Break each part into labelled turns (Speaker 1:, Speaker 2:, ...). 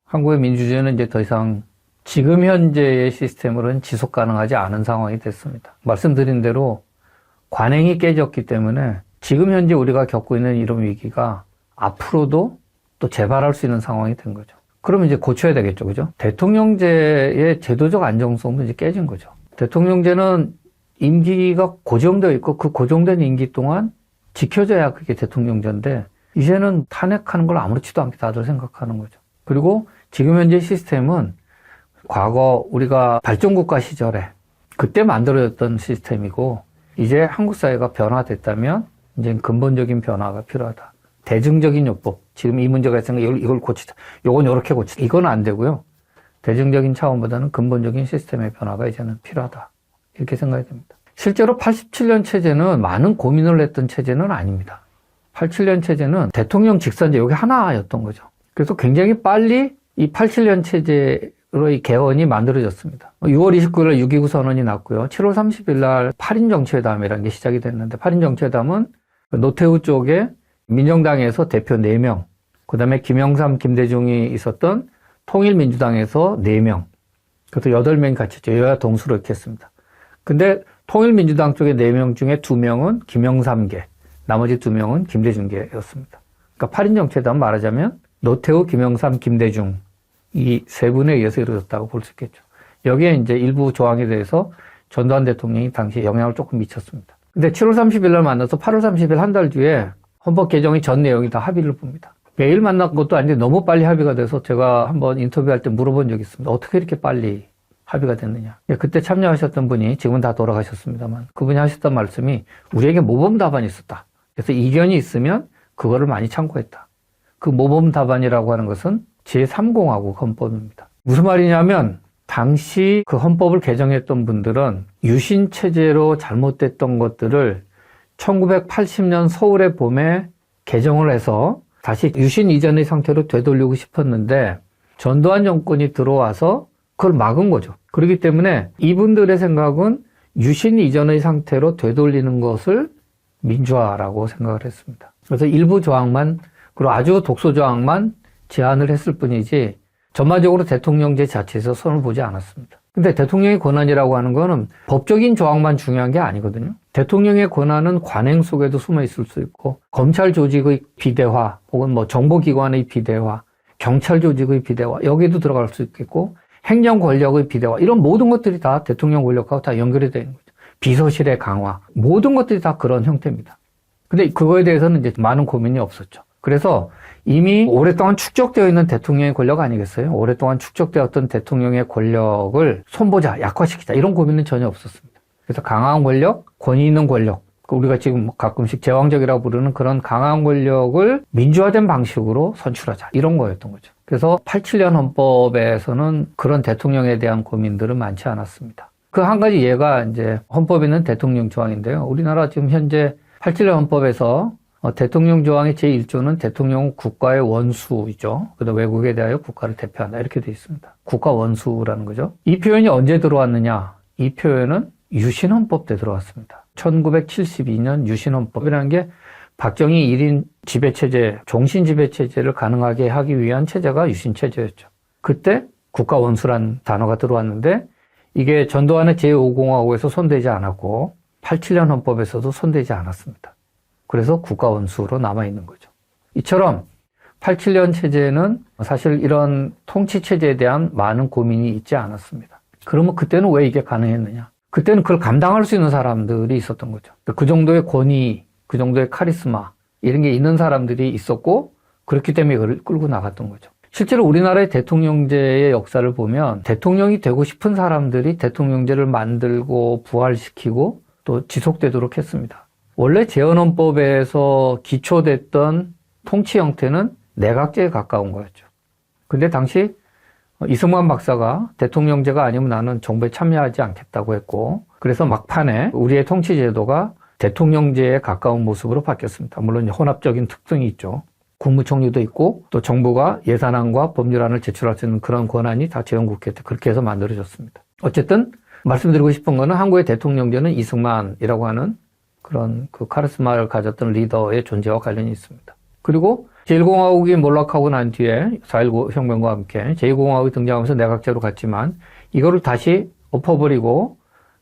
Speaker 1: 한국의 민주주의는 이제 더 이상 지금 현재의 시스템으로는 지속 가능하지 않은 상황이 됐습니다. 말씀드린 대로 관행이 깨졌기 때문에 지금 현재 우리가 겪고 있는 이런 위기가 앞으로도 또 재발할 수 있는 상황이 된 거죠. 그러면 이제 고쳐야 되겠죠, 그죠? 대통령제의 제도적 안정성도 이제 깨진 거죠. 대통령제는 임기가 고정되어 있고 그 고정된 임기 동안 지켜져야 그게 대통령제인데 이제는 탄핵하는 걸 아무렇지도 않게 다들 생각하는 거죠. 그리고 지금 현재 시스템은 과거 우리가 발전국가 시절에 그때 만들어졌던 시스템이고 이제 한국 사회가 변화됐다면 이제 근본적인 변화가 필요하다. 대증적인 요법, 지금 이 문제가 있으니까 이걸 고치자. 요건 요렇게 고치자. 이건 안 되고요. 대증적인 차원보다는 근본적인 시스템의 변화가 이제는 필요하다. 이렇게 생각이 됩니다. 실제로 87년 체제는 많은 고민을 했던 체제는 아닙니다. 87년 체제는 대통령 직선제 여기 하나였던 거죠. 그래서 굉장히 빨리 이 87년 체제로의 개헌이 만들어졌습니다. 6월 29일 날 6.29 선언이 났고요. 7월 30일 날 8인 정치회담이라는 게 시작이 됐는데 8인 정치회담은 노태우 쪽에 민정당에서 대표 4명, 그 다음에 김영삼, 김대중이 있었던 통일민주당에서 4명, 그래서 8명이 같이 있죠. 여야 동수로 이렇게 했습니다. 근데 통일민주당 쪽에 4명 중에 2명은 김영삼계, 나머지 2명은 김대중계였습니다. 그러니까 8인 정치회담 말하자면 노태우, 김영삼, 김대중 이 세 분에 의해서 이루어졌다고 볼 수 있겠죠. 여기에 이제 일부 조항에 대해서 전두환 대통령이 당시 영향을 조금 미쳤습니다. 근데 7월 30일 날 만나서 8월 30일 한 달 뒤에 헌법 개정의 전 내용이 다 합의를 봅니다. 매일 만난 것도 아닌데 너무 빨리 합의가 돼서 제가 한번 인터뷰할 때 물어본 적이 있습니다. 어떻게 이렇게 빨리 합의가 됐느냐. 그때 참여하셨던 분이 지금은 다 돌아가셨습니다만 그분이 하셨던 말씀이 우리에게 모범 답안이 있었다. 그래서 이견이 있으면 그거를 많이 참고했다. 그 모범 답안이라고 하는 것은 제3공화국 헌법입니다. 무슨 말이냐면 당시 그 헌법을 개정했던 분들은 유신 체제로 잘못됐던 것들을 1980년 서울의 봄에 개정을 해서 다시 유신 이전의 상태로 되돌리고 싶었는데 전두환 정권이 들어와서 그걸 막은 거죠. 그렇기 때문에 이분들의 생각은 유신 이전의 상태로 되돌리는 것을 민주화라고 생각을 했습니다. 그래서 일부 조항만, 그리고 아주 독소 조항만 제안을 했을 뿐이지 전반적으로 대통령제 자체에서 손을 보지 않았습니다. 근데 대통령의 권한이라고 하는 거는 법적인 조항만 중요한 게 아니거든요. 대통령의 권한은 관행 속에도 숨어 있을 수 있고 검찰 조직의 비대화 혹은 뭐 정보기관의 비대화, 경찰 조직의 비대화 여기도 들어갈 수 있겠고 행정 권력의 비대화 이런 모든 것들이 다 대통령 권력하고 다 연결이 되는 거죠. 비서실의 강화 모든 것들이 다 그런 형태입니다. 근데 그거에 대해서는 이제 많은 고민이 없었죠. 그래서 이미 오랫동안 축적되어 있는 대통령의 권력 아니겠어요? 오랫동안 축적되었던 대통령의 권력을 손보자, 약화시키자 이런 고민은 전혀 없었습니다. 그래서 강한 권력, 권위 있는 권력, 우리가 지금 가끔씩 제왕적이라고 부르는 그런 강한 권력을 민주화된 방식으로 선출하자 이런 거였던 거죠. 그래서 87년 헌법에서는 그런 대통령에 대한 고민들은 많지 않았습니다. 그 한 가지 예가 이제 헌법에 있는 대통령 조항인데요. 우리나라 지금 현재 87년 헌법에서 대통령 조항의 제1조는 대통령은 국가의 원수이죠. 그다음 외국에 대하여 국가를 대표한다. 이렇게 되어 있습니다. 국가 원수라는 거죠. 이 표현이 언제 들어왔느냐? 이 표현은 유신헌법 때 들어왔습니다. 1972년 유신헌법이라는 게 박정희 1인 지배체제, 종신지배체제를 가능하게 하기 위한 체제가 유신체제였죠. 그때 국가 원수란 단어가 들어왔는데 이게 전두환의 제5공화국에서 손대지 않았고 87년 헌법에서도 손대지 않았습니다. 그래서 국가 원수로 남아있는 거죠. 이처럼 87년 체제에는 사실 이런 통치 체제에 대한 많은 고민이 있지 않았습니다. 그러면 그때는 왜 이게 가능했느냐? 그때는 그걸 감당할 수 있는 사람들이 있었던 거죠. 그 정도의 권위, 그 정도의 카리스마 이런 게 있는 사람들이 있었고 그렇기 때문에 그걸 끌고 나갔던 거죠. 실제로 우리나라의 대통령제의 역사를 보면 대통령이 되고 싶은 사람들이 대통령제를 만들고 부활시키고 또 지속되도록 했습니다. 원래 재헌헌법에서 기초됐던 통치 형태는 내각제에 가까운 거였죠. 근데 당시 이승만 박사가 대통령제가 아니면 나는 정부에 참여하지 않겠다고 했고 그래서 막판에 우리의 통치 제도가 대통령제에 가까운 모습으로 바뀌었습니다. 물론 혼합적인 특성이 있죠. 국무총리도 있고 또 정부가 예산안과 법률안을 제출할 수 있는 그런 권한이 다 재헌국회 때 그렇게 해서 만들어졌습니다. 어쨌든 말씀드리고 싶은 거는 한국의 대통령제는 이승만이라고 하는 그런 그 카리스마를 가졌던 리더의 존재와 관련이 있습니다. 그리고 제1공화국이 몰락하고 난 뒤에 4.19 혁명과 함께 제2공화국이 등장하면서 내각제로 갔지만 이거를 다시 엎어버리고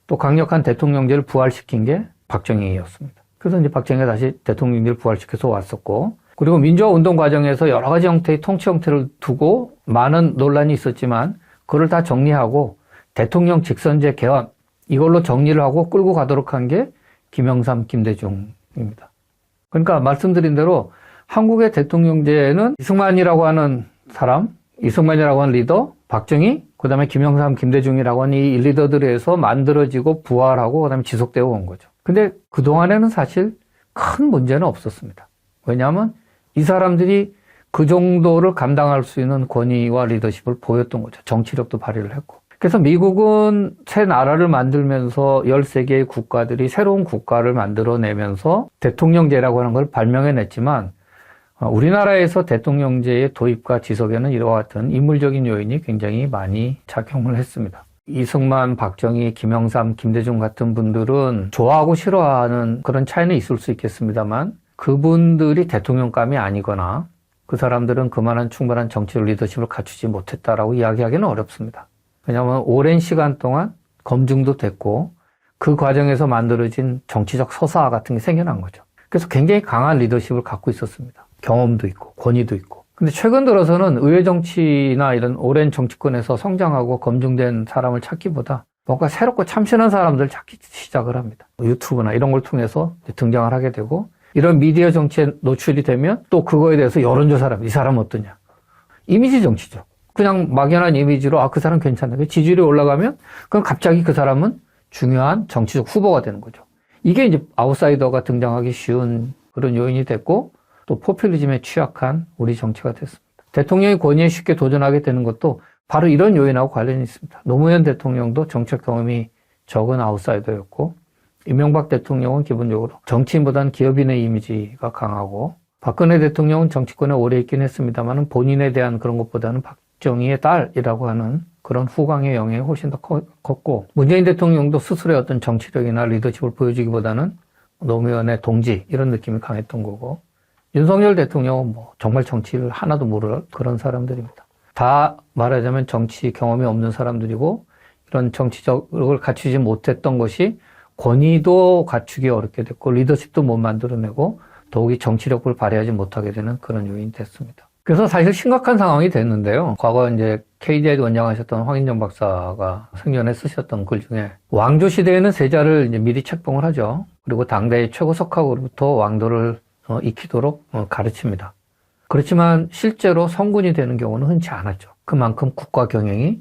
Speaker 1: 또 강력한 대통령제를 부활시킨 게 박정희였습니다. 그래서 이제 박정희가 다시 대통령제를 부활시켜서 왔었고, 그리고 민주화 운동 과정에서 여러 가지 형태의 통치 형태를 두고 많은 논란이 있었지만 그걸 다 정리하고 대통령 직선제 개헌, 이걸로 정리를 하고 끌고 가도록 한 게 김영삼, 김대중입니다. 그러니까 말씀드린 대로 한국의 대통령제는 이승만이라고 하는 사람, 이승만이라고 하는 리더, 박정희, 그 다음에 김영삼, 김대중이라고 하는 이 리더들에 의해서 만들어지고 부활하고 그 다음에 지속되어 온 거죠. 근데 그동안에는 사실 큰 문제는 없었습니다. 왜냐하면 이 사람들이 그 정도를 감당할 수 있는 권위와 리더십을 보였던 거죠. 정치력도 발휘를 했고. 그래서 미국은 새 나라를 만들면서 13개의 국가들이 새로운 국가를 만들어내면서 대통령제라고 하는 걸 발명해냈지만 우리나라에서 대통령제의 도입과 지속에는 이와 같은 인물적인 요인이 굉장히 많이 작용을 했습니다. 이승만, 박정희, 김영삼, 김대중 같은 분들은 좋아하고 싫어하는 그런 차이는 있을 수 있겠습니다만 그분들이 대통령감이 아니거나 그 사람들은 그만한 충분한 정치적 리더십을 갖추지 못했다라고 이야기하기는 어렵습니다. 왜냐하면 오랜 시간 동안 검증도 됐고 그 과정에서 만들어진 정치적 서사 같은 게 생겨난 거죠. 그래서 굉장히 강한 리더십을 갖고 있었습니다. 경험도 있고 권위도 있고. 근데 최근 들어서는 의회 정치나 이런 오랜 정치권에서 성장하고 검증된 사람을 찾기보다 뭔가 새롭고 참신한 사람들 찾기 시작을 합니다. 유튜브나 이런 걸 통해서 등장을 하게 되고 이런 미디어 정치에 노출이 되면 또 그거에 대해서 여론조사를 합니다. 이 사람은 어떠냐. 이미지 정치죠. 그냥 막연한 이미지로 그 사람 괜찮다. 지지율이 올라가면 그럼 갑자기 그 사람은 중요한 정치적 후보가 되는 거죠. 이게 이제 아웃사이더가 등장하기 쉬운 그런 요인이 됐고 또 포퓰리즘에 취약한 우리 정치가 됐습니다. 대통령이 권위에 쉽게 도전하게 되는 것도 바로 이런 요인하고 관련이 있습니다. 노무현 대통령도 정책 경험이 적은 아웃사이더였고 이명박 대통령은 기본적으로 정치인보다는 기업인의 이미지가 강하고 박근혜 대통령은 정치권에 오래 있긴 했습니다만 본인에 대한 그런 것보다는 박정희의 딸이라고 하는 그런 후광의 영향이 훨씬 더 컸고 문재인 대통령도 스스로의 어떤 정치력이나 리더십을 보여주기보다는 노무현의 동지 이런 느낌이 강했던 거고 윤석열 대통령은 정말 정치를 하나도 모르는 그런 사람들입니다. 다 말하자면 정치 경험이 없는 사람들이고 이런 정치적을 갖추지 못했던 것이 권위도 갖추기 어렵게 됐고 리더십도 못 만들어내고 더욱이 정치력을 발휘하지 못하게 되는 그런 요인이 됐습니다. 그래서 사실 심각한 상황이 됐는데요. 과거 이제 KDI 원장하셨던 황인정 박사가 생전에 쓰셨던 글 중에 왕조 시대에는 세자를 이제 미리 책봉을 하죠. 그리고 당대의 최고 석학으로부터 왕도를 익히도록 가르칩니다. 그렇지만 실제로 성군이 되는 경우는 흔치 않았죠. 그만큼 국가 경영이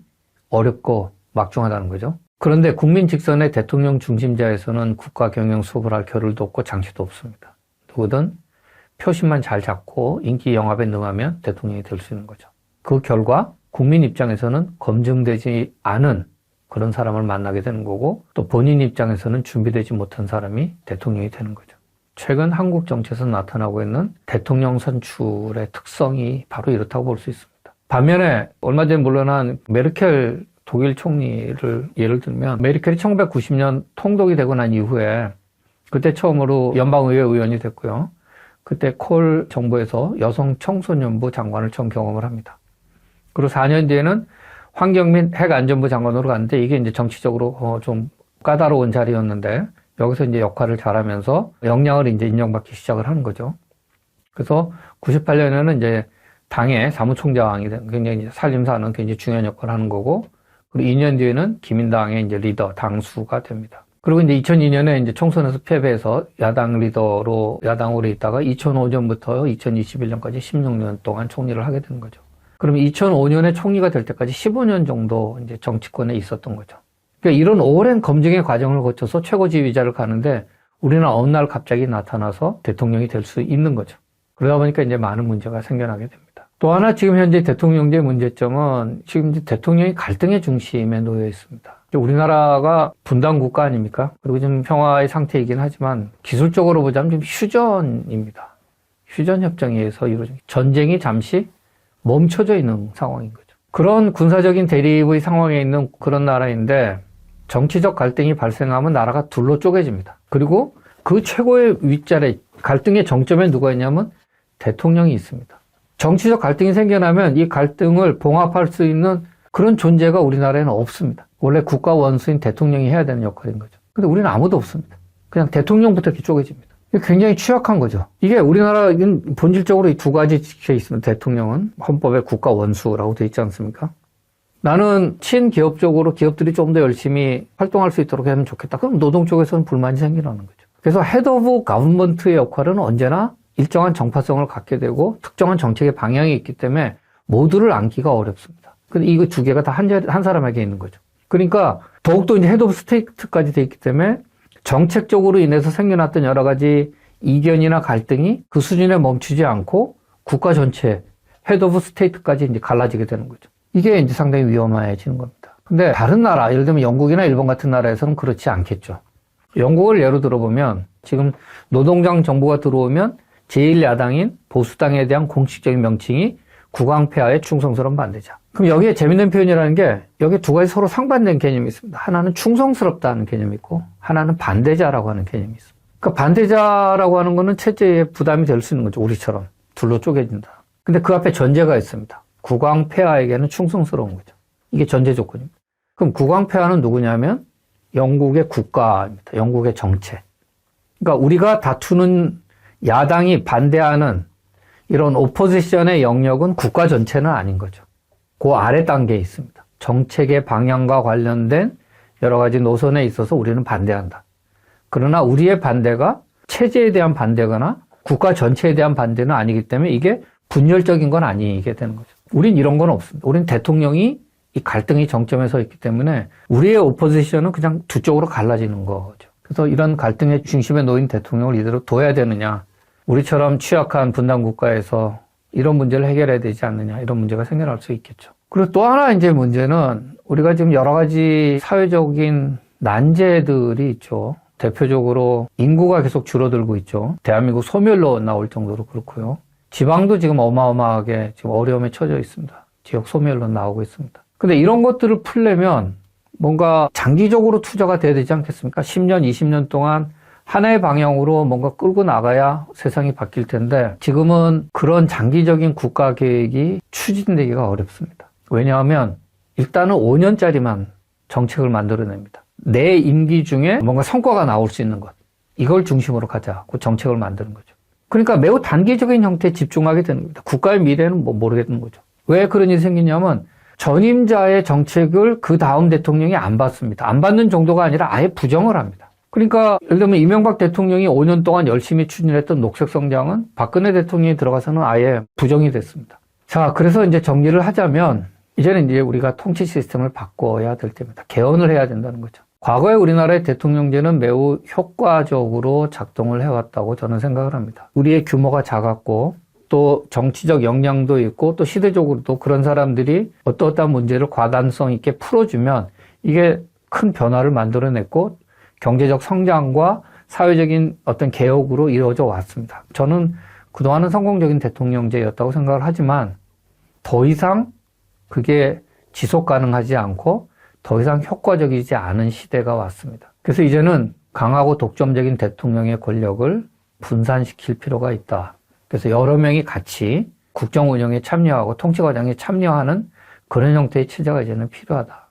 Speaker 1: 어렵고 막중하다는 거죠. 그런데 국민 직선의 대통령 중심제에서는 국가 경영 수업을 할 겨를도 없고 장치도 없습니다. 누구든 표심만 잘 잡고 인기 영합에 능하면 대통령이 될 수 있는 거죠. 그 결과 국민 입장에서는 검증되지 않은 그런 사람을 만나게 되는 거고 또 본인 입장에서는 준비되지 못한 사람이 대통령이 되는 거죠. 최근 한국 정치에서 나타나고 있는 대통령 선출의 특성이 바로 이렇다고 볼 수 있습니다. 반면에 얼마 전에 물러난 메르켈 독일 총리를 예를 들면 메르켈이 1990년 통독이 되고 난 이후에 그때 처음으로 연방의회 의원이 됐고요. 그때 콜 정부에서 여성 청소년부 장관을 처음 경험을 합니다. 그리고 4년 뒤에는 환경 및 핵안전부 장관으로 갔는데 이게 이제 정치적으로 좀 까다로운 자리였는데 여기서 이제 역할을 잘하면서 역량을 이제 인정받기 시작을 하는 거죠. 그래서 98년에는 이제 당의 사무총장이 된 굉장히 이제 살림사는 굉장히 중요한 역할을 하는 거고 그리고 2년 뒤에는 기민당의 이제 리더, 당수가 됩니다. 그리고 이제 2002년에 이제 총선에서 패배해서 야당 리더로 야당으로 있다가 2005년부터 2021년까지 16년 동안 총리를 하게 되는 거죠. 그러면 2005년에 총리가 될 때까지 15년 정도 이제 정치권에 있었던 거죠. 그러니까 이런 오랜 검증의 과정을 거쳐서 최고 지휘자를 가는데 우리는 어느 날 갑자기 나타나서 대통령이 될 수 있는 거죠. 그러다 보니까 이제 많은 문제가 생겨나게 됩니다. 또 하나 지금 현재 대통령제의 문제점은 지금 이제 대통령이 갈등의 중심에 놓여 있습니다. 우리나라가 분단 국가 아닙니까? 그리고 좀 평화의 상태이긴 하지만 기술적으로 보자면 좀 휴전입니다. 휴전 협정에 의해서 이루어진 전쟁이 잠시 멈춰져 있는 상황인 거죠. 그런 군사적인 대립의 상황에 있는 그런 나라인데 정치적 갈등이 발생하면 나라가 둘로 쪼개집니다. 그리고 그 최고의 윗자리 갈등의 정점에 누가 있냐면 대통령이 있습니다. 정치적 갈등이 생겨나면 이 갈등을 봉합할 수 있는 그런 존재가 우리나라에는 없습니다. 원래 국가 원수인 대통령이 해야 되는 역할인 거죠. 근데 우리는 아무도 없습니다. 그냥 대통령부터 이렇게 쪼개집니다. 이게 굉장히 취약한 거죠. 이게 우리나라는 본질적으로 이 두 가지 지켜 있습니다. 대통령은 헌법에 국가 원수라고 되어 있지 않습니까? 나는 친기업적으로 기업들이 좀 더 열심히 활동할 수 있도록 하면 좋겠다. 그럼 노동 쪽에서는 불만이 생기는 거죠. 그래서 헤드 오브 가버먼트의 역할은 언제나 일정한 정파성을 갖게 되고 특정한 정책의 방향이 있기 때문에 모두를 안기가 어렵습니다. 근데 이거 두 개가 다 한 사람에게 있는 거죠. 그러니까 더욱더 이제 헤드 오브 스테이트까지 돼 있기 때문에 정책적으로 인해서 생겨났던 여러 가지 이견이나 갈등이 그 수준에 멈추지 않고 국가 전체 헤드 오브 스테이트까지 이제 갈라지게 되는 거죠. 이게 이제 상당히 위험해지는 겁니다. 근데 다른 나라, 예를 들면 영국이나 일본 같은 나라에서는 그렇지 않겠죠. 영국을 예로 들어보면 지금 노동당 정부가 들어오면 제1야당인 보수당에 대한 공식적인 명칭이 국왕폐하의 충성스러운 반대자. 그럼 여기에 재밌는 표현이라는 게 여기에 두 가지 서로 상반된 개념이 있습니다. 하나는 충성스럽다는 개념이 있고 하나는 반대자라고 하는 개념이 있습니다. 그러니까 반대자라고 하는 거는 체제에 부담이 될 수 있는 거죠. 우리처럼 둘로 쪼개진다. 근데 그 앞에 전제가 있습니다. 국왕폐하에게는 충성스러운 거죠. 이게 전제 조건입니다. 그럼 국왕폐하는 누구냐면 영국의 국가입니다. 영국의 정체. 그러니까 우리가 다투는 야당이 반대하는 이런 오포지션의 영역은 국가 전체는 아닌 거죠. 그 아래 단계에 있습니다. 정책의 방향과 관련된 여러 가지 노선에 있어서 우리는 반대한다. 그러나 우리의 반대가 체제에 대한 반대거나 국가 전체에 대한 반대는 아니기 때문에 이게 분열적인 건 아니게 되는 거죠. 우린 이런 건 없습니다. 우린 대통령이 이 갈등이 정점에 서 있기 때문에 우리의 오포지션은 그냥 두 쪽으로 갈라지는 거죠. 그래서 이런 갈등의 중심에 놓인 대통령을 이대로 둬야 되느냐. 우리처럼 취약한 분단 국가에서 이런 문제를 해결해야 되지 않느냐. 이런 문제가 생겨날 수 있겠죠. 그리고 또 하나 이제 문제는 우리가 지금 여러 가지 사회적인 난제들이 있죠. 대표적으로 인구가 계속 줄어들고 있죠. 대한민국 소멸로 나올 정도로 그렇고요. 지방도 지금 어마어마하게 지금 어려움에 처져 있습니다. 지역 소멸로 나오고 있습니다. 근데 이런 것들을 풀려면 뭔가 장기적으로 투자가 돼야 되지 않겠습니까? 10년, 20년 동안 하나의 방향으로 뭔가 끌고 나가야 세상이 바뀔 텐데 지금은 그런 장기적인 국가 계획이 추진되기가 어렵습니다. 왜냐하면 일단은 5년짜리만 정책을 만들어냅니다. 내 임기 중에 뭔가 성과가 나올 수 있는 것. 이걸 중심으로 가자고 정책을 만드는 거죠. 그러니까 매우 단기적인 형태에 집중하게 되는 겁니다. 국가의 미래는 모르겠는 거죠. 왜 그런 일이 생기냐면 전임자의 정책을 그 다음 대통령이 안 받습니다. 안 받는 정도가 아니라 아예 부정을 합니다. 그러니까 예를 들면 이명박 대통령이 5년 동안 열심히 추진했던 녹색성장은 박근혜 대통령이 들어가서는 아예 부정이 됐습니다. 자, 그래서 이제 정리를 하자면 이제는 이제 우리가 통치 시스템을 바꿔야 될 때입니다. 개헌을 해야 된다는 거죠. 과거에 우리나라의 대통령제는 매우 효과적으로 작동을 해왔다고 저는 생각을 합니다. 우리의 규모가 작았고 또 정치적 역량도 있고 또 시대적으로도 그런 사람들이 어떠한 문제를 과단성 있게 풀어주면 이게 큰 변화를 만들어냈고 경제적 성장과 사회적인 어떤 개혁으로 이루어져 왔습니다. 저는 그동안은 성공적인 대통령제였다고 생각을 하지만 더 이상 그게 지속 가능하지 않고 더 이상 효과적이지 않은 시대가 왔습니다. 그래서 이제는 강하고 독점적인 대통령의 권력을 분산시킬 필요가 있다. 그래서 여러 명이 같이 국정 운영에 참여하고 통치 과정에 참여하는 그런 형태의 체제가 이제는 필요하다.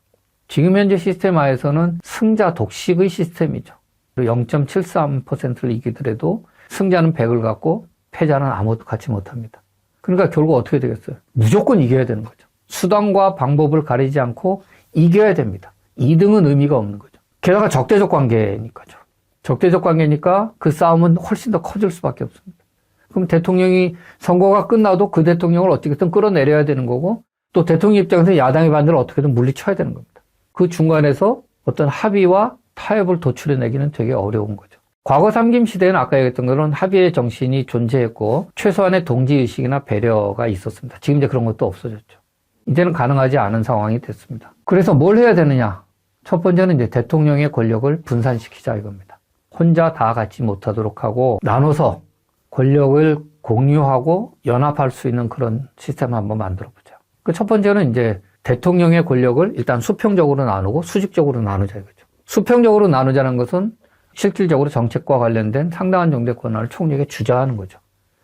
Speaker 1: 지금 현재 시스템 하에서는 승자 독식의 시스템이죠. 0.73%를 이기더라도 승자는 100을 갖고 패자는 아무것도 갖지 못합니다. 그러니까 결국 어떻게 되겠어요? 무조건 이겨야 되는 거죠. 수단과 방법을 가리지 않고 이겨야 됩니다. 2등은 의미가 없는 거죠. 게다가 적대적 관계니까죠. 적대적 관계니까 그 싸움은 훨씬 더 커질 수밖에 없습니다. 그럼 대통령이 선거가 끝나도 그 대통령을 어떻게든 끌어내려야 되는 거고 또 대통령 입장에서 야당의 반대를 어떻게든 물리쳐야 되는 겁니다. 그 중간에서 어떤 합의와 타협을 도출해내기는 되게 어려운 거죠. 과거 삼김 시대에는 아까 얘기했던 것은 합의의 정신이 존재했고 최소한의 동지의식이나 배려가 있었습니다. 지금 이제 그런 것도 없어졌죠. 이제는 가능하지 않은 상황이 됐습니다. 그래서 뭘 해야 되느냐? 첫 번째는 이제 대통령의 권력을 분산시키자 이겁니다. 혼자 다 갖지 못하도록 하고 나눠서 권력을 공유하고 연합할 수 있는 그런 시스템을 한번 만들어 보자. 그 첫 번째는 이제 대통령의 권력을 일단 수평적으로 나누고 수직적으로 나누자 이거죠. 수평적으로 나누자는 것은 실질적으로 정책과 관련된 상당한 정도의 권한을 총리에게 주자 하는 거죠.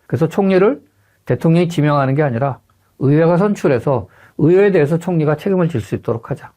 Speaker 1: 그래서 총리를 대통령이 지명하는 게 아니라 의회가 선출해서 의회에 대해서 총리가 책임을 질 수 있도록 하자.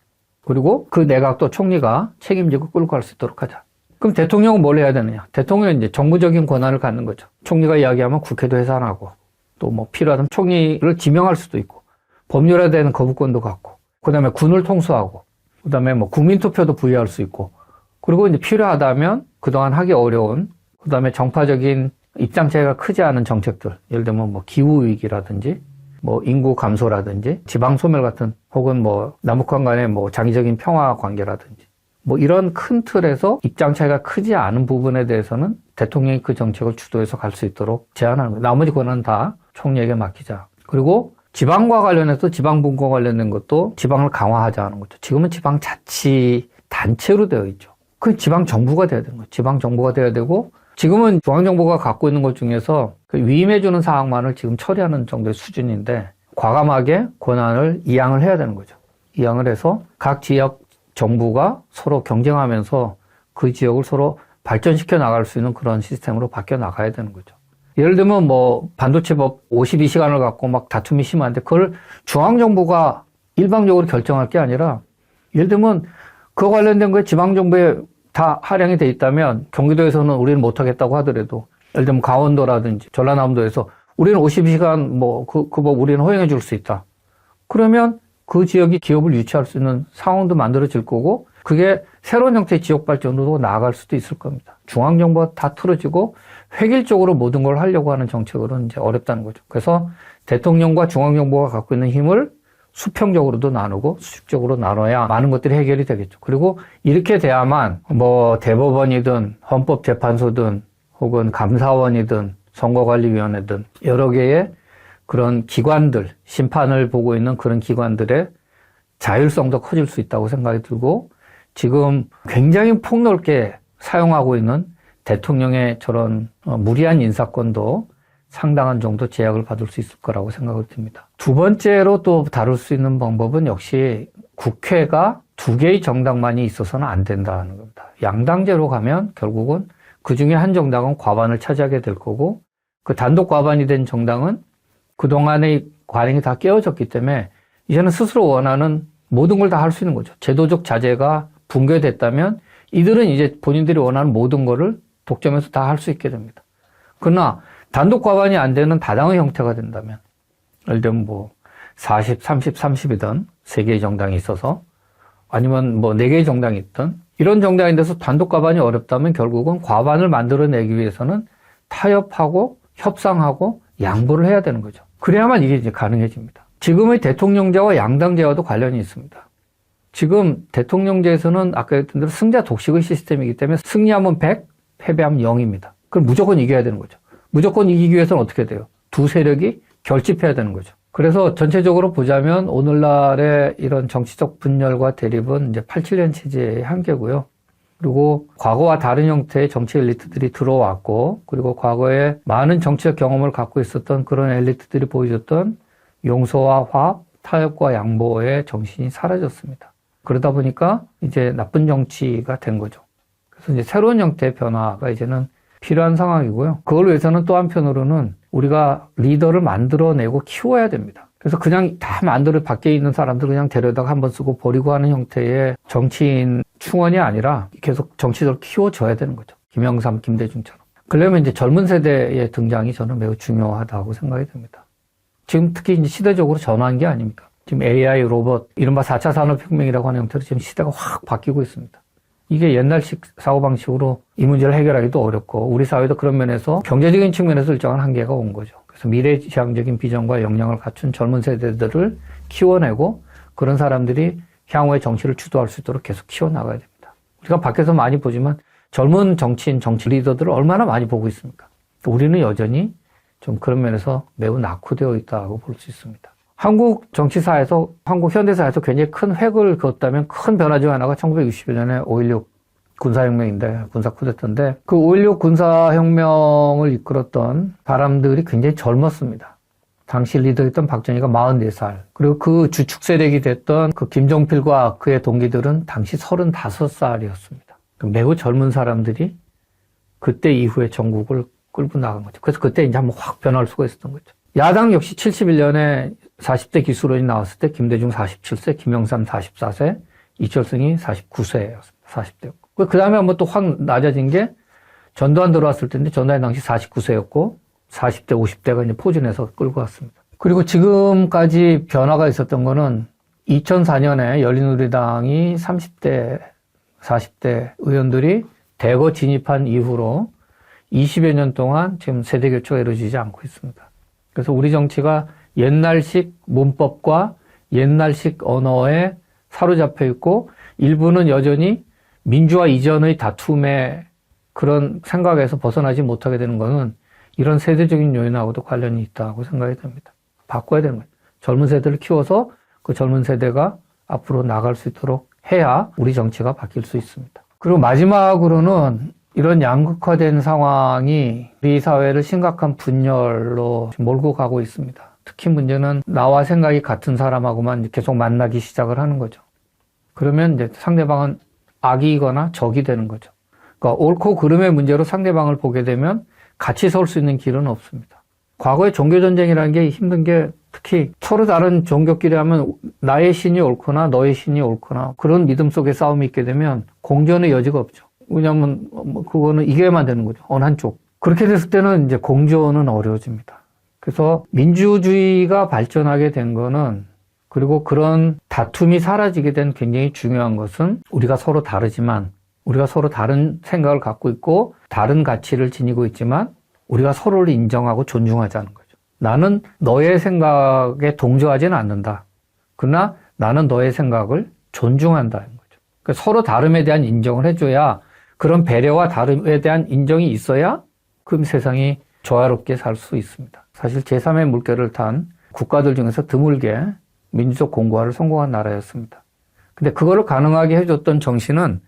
Speaker 1: 그리고 그 내각도 총리가 책임지고 끌고 갈 수 있도록 하자. 그럼 대통령은 뭘 해야 되느냐? 대통령은 이제 정부적인 권한을 갖는 거죠. 총리가 이야기하면 국회도 해산하고, 또 뭐 필요하다면 총리를 지명할 수도 있고, 법률에 대한 거부권도 갖고, 그 다음에 군을 통수하고, 그 다음에 뭐 국민투표도 부여할 수 있고, 그리고 이제 필요하다면 그동안 하기 어려운, 그 다음에 정파적인 입장 차이가 크지 않은 정책들, 예를 들면 뭐 기후위기라든지, 뭐 인구 감소라든지, 지방 소멸 같은, 혹은 뭐 남북한 간의 뭐 장기적인 평화 관계라든지, 뭐 이런 큰 틀에서 입장 차이가 크지 않은 부분에 대해서는 대통령이 그 정책을 주도해서 갈 수 있도록 제안하는 거예요. 나머지 권한은 다 총리에게 맡기자. 그리고 지방과 관련해서 지방분과 관련된 것도 지방을 강화하자는 거죠. 지금은 지방자치단체로 되어 있죠. 그 지방정부가 돼야 되는 거예요. 지방정부가 돼야 되고, 지금은 중앙정부가 갖고 있는 것 중에서 그 위임해주는 사항만을 지금 처리하는 정도의 수준인데, 과감하게 권한을 이양을 해야 되는 거죠. 이양을 해서 각 지역 정부가 서로 경쟁하면서 그 지역을 서로 발전시켜 나갈 수 있는 그런 시스템으로 바뀌어 나가야 되는 거죠. 예를 들면 뭐 반도체법 52시간을 갖고 막 다툼이 심한데 그걸 중앙정부가 일방적으로 결정할 게 아니라, 예를 들면 그 관련된 거에 지방정부에 다 할양이 돼 있다면 경기도에서는 우리는 못하겠다고 하더라도, 예를 들면 강원도라든지 전라남도에서 우리는 52시간 뭐 그 법 우리는 허용해 줄 수 있다. 그러면 그 지역이 기업을 유치할 수 있는 상황도 만들어질 거고, 그게 새로운 형태의 지역 발전으로 나아갈 수도 있을 겁니다. 중앙정부가 다 틀어지고 획일적으로 모든 걸 하려고 하는 정책으로는 이제 어렵다는 거죠. 그래서 대통령과 중앙정부가 갖고 있는 힘을 수평적으로도 나누고 수직적으로 나눠야 많은 것들이 해결이 되겠죠. 그리고 이렇게 돼야만 뭐 대법원이든 헌법재판소든 혹은 감사원이든 선거관리위원회든 여러 개의 그런 기관들, 심판을 보고 있는 그런 기관들의 자율성도 커질 수 있다고 생각이 들고, 지금 굉장히 폭넓게 사용하고 있는 대통령의 저런 무리한 인사권도 상당한 정도 제약을 받을 수 있을 거라고 생각을 듭니다. 두 번째로 또 다룰 수 있는 방법은 역시 국회가 두 개의 정당만이 있어서는 안 된다는 겁니다. 양당제로 가면 결국은 그 중에 한 정당은 과반을 차지하게 될 거고, 그 단독 과반이 된 정당은 그동안의 관행이 다 깨어졌기 때문에 이제는 스스로 원하는 모든 걸 다 할 수 있는 거죠. 제도적 자제가 붕괴됐다면 이들은 이제 본인들이 원하는 모든 거를 독점해서 다 할 수 있게 됩니다. 그러나 단독 과반이 안 되는 다당의 형태가 된다면, 예를 들면 뭐 40, 30, 30이든 세 개의 정당이 있어서, 아니면 뭐 네 개의 정당이 있든, 이런 정당인데서 단독 과반이 어렵다면 결국은 과반을 만들어내기 위해서는 타협하고 협상하고 양보를 해야 되는 거죠. 그래야만 이게 이제 가능해집니다. 지금의 대통령제와 양당제와도 관련이 있습니다. 지금 대통령제에서는 아까 했던 대로 승자 독식의 시스템이기 때문에 승리하면 100, 패배하면 0입니다. 그럼 무조건 이겨야 되는 거죠. 무조건 이기기 위해서는 어떻게 돼요? 두 세력이 결집해야 되는 거죠. 그래서 전체적으로 보자면 오늘날의 이런 정치적 분열과 대립은 이제 87년 체제의 한계고요. 그리고 과거와 다른 형태의 정치 엘리트들이 들어왔고, 그리고 과거에 많은 정치적 경험을 갖고 있었던 그런 엘리트들이 보여줬던 용서와 화합, 타협과 양보의 정신이 사라졌습니다. 그러다 보니까 이제 나쁜 정치가 된 거죠. 그래서 이제 새로운 형태의 변화가 이제는 필요한 상황이고요. 그걸 위해서는 또 한편으로는 우리가 리더를 만들어내고 키워야 됩니다. 그래서 그냥 다 만들어 밖에 있는 사람들 그냥 데려다가 한번 쓰고 버리고 하는 형태의 정치인 충원이 아니라 계속 정치적으로 키워줘야 되는 거죠. 김영삼, 김대중처럼. 그러려면 이제 젊은 세대의 등장이 저는 매우 중요하다고 생각이 듭니다. 지금 특히 이제 시대적으로 전환한 게 아닙니까? 지금 AI, 로봇, 이른바 4차 산업혁명이라고 하는 형태로 지금 시대가 확 바뀌고 있습니다. 이게 옛날식 사고방식으로 이 문제를 해결하기도 어렵고, 우리 사회도 그런 면에서 경제적인 측면에서 일정한 한계가 온 거죠. 그래서 미래지향적인 비전과 역량을 갖춘 젊은 세대들을 키워내고, 그런 사람들이 향후의 정치를 주도할 수 있도록 계속 키워나가야 됩니다. 우리가 밖에서 많이 보지만 젊은 정치인, 정치 리더들을 얼마나 많이 보고 있습니까? 우리는 여전히 좀 그런 면에서 매우 낙후되어 있다고 볼 수 있습니다. 한국 정치사에서, 한국 현대사에서 굉장히 큰 획을 그었다면 큰 변화 중 하나가 1961년에 5.16 군사혁명인데, 군사 쿠데타인데, 그 5.16 군사혁명을 이끌었던 사람들이 굉장히 젊었습니다. 당시 리더였던 박정희가 44살. 그리고 그 주축 세력이 됐던 그 김종필과 그의 동기들은 당시 35살이었습니다. 매우 젊은 사람들이 그때 이후에 전국을 끌고 나간 거죠. 그래서 그때 이제 한번 확 변할 수가 있었던 거죠. 야당 역시 71년에 40대 기수론이 나왔을 때 김대중 47세, 김영삼 44세, 이철승이 49세였습니다. 40대였고. 그 다음에 한번 또 확 낮아진 게 전두환 들어왔을 때인데 전두환 당시 49세였고 40대, 50대가 이제 포진해서 끌고 왔습니다. 그리고 지금까지 변화가 있었던 거는 2004년에 열린우리당이 30대, 40대 의원들이 대거 진입한 이후로 20여 년 동안 지금 세대 교체가 이루어지지 않고 있습니다. 그래서 우리 정치가 옛날식 문법과 옛날식 언어에 사로잡혀 있고 일부는 여전히 민주화 이전의 다툼의 그런 생각에서 벗어나지 못하게 되는 것은 이런 세대적인 요인하고도 관련이 있다고 생각이 됩니다. 바꿔야 되는 거예요. 젊은 세대를 키워서 그 젊은 세대가 앞으로 나갈 수 있도록 해야 우리 정치가 바뀔 수 있습니다. 그리고 마지막으로는 이런 양극화된 상황이 우리 사회를 심각한 분열로 몰고 가고 있습니다. 특히 문제는 나와 생각이 같은 사람하고만 계속 만나기 시작을 하는 거죠. 그러면 이제 상대방은 악이거나 적이 되는 거죠. 그러니까 옳고 그름의 문제로 상대방을 보게 되면 같이 설 수 있는 길은 없습니다. 과거에 종교전쟁이라는 게 힘든 게 특히 서로 다른 종교끼리 하면 나의 신이 옳거나 너의 신이 옳거나 그런 믿음 속에 싸움이 있게 되면 공존의 여지가 없죠. 왜냐하면 그거는 이겨야만 되는 거죠. 어느 한쪽. 그렇게 됐을 때는 이제 공존은 어려워집니다. 그래서 민주주의가 발전하게 된 거는 그리고 그런 다툼이 사라지게 된 굉장히 중요한 것은 우리가 서로 다르지만 우리가 서로 다른 생각을 갖고 있고 다른 가치를 지니고 있지만 우리가 서로를 인정하고 존중하자는 거죠. 나는 너의 생각에 동조하지는 않는다. 그러나 나는 너의 생각을 존중한다는 거죠. 그러니까 서로 다름에 대한 인정을 해줘야 그런 배려와 다름에 대한 인정이 있어야 그럼 세상이 조화롭게 살 수 있습니다. 사실 제3의 물결을 탄 국가들 중에서 드물게 민주적 공고화를 성공한 나라였습니다. 근데 그거를 가능하게 해줬던 정신은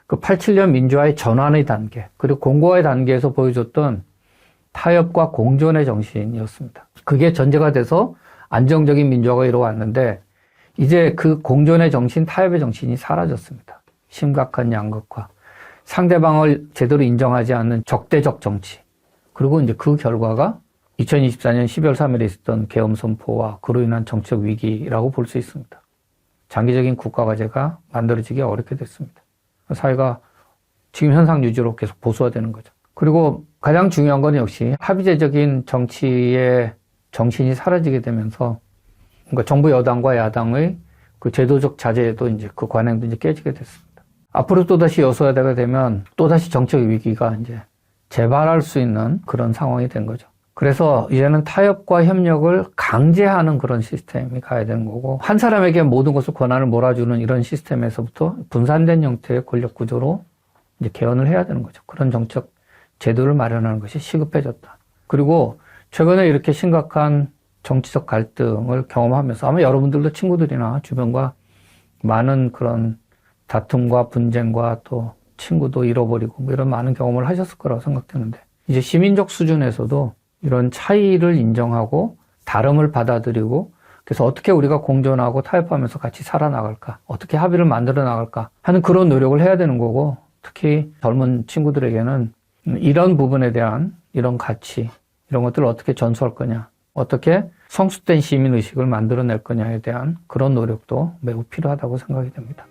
Speaker 1: 그 87년 민주화의 전환의 단계, 그리고 공고화의 단계에서 보여줬던 타협과 공존의 정신이었습니다. 그게 전제가 돼서 안정적인 민주화가 이루어왔는데 이제 그 공존의 정신, 타협의 정신이 사라졌습니다. 심각한 양극화, 상대방을 제대로 인정하지 않는 적대적 정치, 그리고 이제 그 결과가 2024년 12월 3일에 있었던 계엄 선포와 그로 인한 정책 위기라고 볼 수 있습니다. 장기적인 국가 과제가 만들어지기 어렵게 됐습니다. 사회가 지금 현상 유지로 계속 보수화되는 거죠. 그리고 가장 중요한 건 역시 합의제적인 정치의 정신이 사라지게 되면서 그러니까 정부 여당과 야당의 그 제도적 자제도 이제 그 관행도 이제 깨지게 됐습니다. 앞으로 또다시 여소야대가 되면 또다시 정책 위기가 이제 재발할 수 있는 그런 상황이 된 거죠. 그래서 이제는 타협과 협력을 강제하는 그런 시스템이 가야 되는 거고 한 사람에게 모든 것을 권한을 몰아주는 이런 시스템에서부터 분산된 형태의 권력 구조로 이제 개헌을 해야 되는 거죠. 그런 정책 제도를 마련하는 것이 시급해졌다. 그리고 최근에 이렇게 심각한 정치적 갈등을 경험하면서 아마 여러분들도 친구들이나 주변과 많은 그런 다툼과 분쟁과 또 친구도 잃어버리고 뭐 이런 많은 경험을 하셨을 거라고 생각되는데 이제 시민적 수준에서도 이런 차이를 인정하고 다름을 받아들이고 그래서 어떻게 우리가 공존하고 타협하면서 같이 살아나갈까, 어떻게 합의를 만들어 나갈까 하는 그런 노력을 해야 되는 거고 특히 젊은 친구들에게는 이런 부분에 대한 이런 가치, 이런 것들을 어떻게 전수할 거냐, 어떻게 성숙된 시민의식을 만들어낼 거냐에 대한 그런 노력도 매우 필요하다고 생각이 됩니다.